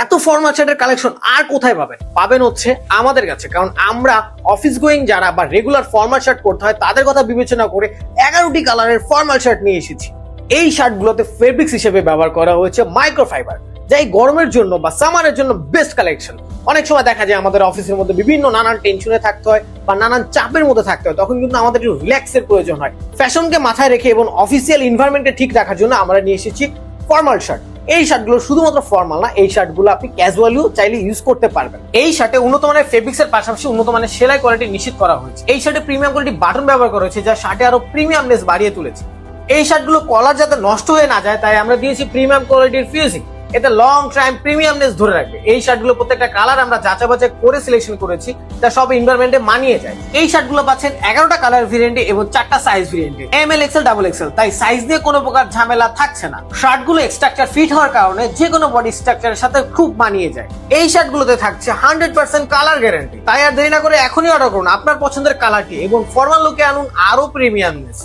এত ফর্মাল শার্টের কালেকশন আর কোথায় পাবেন? পাবেন হচ্ছে আমাদের কাছে, কারণ আমরা অফিস গোয়িং যারা বা রেগুলার ফর্মাল শার্ট পরতে হয় তাদের কথা বিবেচনা করে 11টি কালারের ফর্মাল শার্ট নিয়ে এসেছি। এই শার্টগুলোতে ফেব্রিক্স হিসেবে ব্যবহার করা হয়েছে মাইক্রোফাইবার, যা এই গরমের জন্য বা সামারের জন্য বেস্ট কালেকশন। অনেক সময় দেখা যায় আমাদের অফিসের মধ্যে বিভিন্ন নানান টেনশনে থাকতে হয় বা নানান চাপের মধ্যে থাকতে হয়, তখন কিন্তু আমাদের একটু রিল্যাক্সের প্রয়োজন হয়। ফ্যাশনকে মাথায় রেখে এবং অফিসিয়াল এনভায়রনমেন্টকে ঠিক রাখার জন্য আমরা নিয়ে এসেছি ফর্মাল শার্ট। এই শার্টগুলো শুধুমাত্র ফর্মাল না, এই শার্টগুলো আপনি ক্যাজুয়ালিও চাইলে ইউজ করতে পারবেন। এই শার্টে উন্নত মানের ফেব্রিক্স এর পাশাপাশি উন্নত মানের সেলাই কোয়ালিটি নিশ্চিত করা হয়েছে। এই শার্টে প্রিমিয়াম কোয়ালিটি বাটন ব্যবহার করা হয়েছে, যা শার্টে আরো প্রিমিয়ামনেস বাড়িয়ে তুলেছে। এই শার্টগুলো কলার যাতে নষ্ট হয়ে না যায় তাই আমরা দিয়েছি প্রিমিয়াম কোয়ালিটির ফিউজিং, এতে লং টাইম প্রিমিয়ামনেস ধরে রাখবে। এই শার্টগুলো প্রত্যেকটা কালার আমরা যাচাই বাছাই করে সিলেকশন করেছি, যা সব এনভায়রনমেন্টে মানিয়ে যায়। এই শার্টগুলো পাচ্ছেন 11টা কালার ভেরিয়েন্টে এবং 4টা সাইজ ভেরিয়েন্টে, এমএল, এক্সেল, ডাবল এক্সেল, তাই সাইজ নিয়ে কোনো প্রকার ঝামেলা থাকছে না। শার্টগুলো স্ট্রাকচার ফিট হওয়ার কারণে যে কোনো বডি স্ট্রাকচারের সাথে খুব মানিয়ে যায়। এই শার্টগুলোতে থাকছে 100% কালার গ্যারান্টি, তাই আর দেরি না করে এখনই অর্ডার করুন আপনার পছন্দের কালারটি এবং ফর্মাল লুকে আনুন আরো প্রিমিয়ামনেস।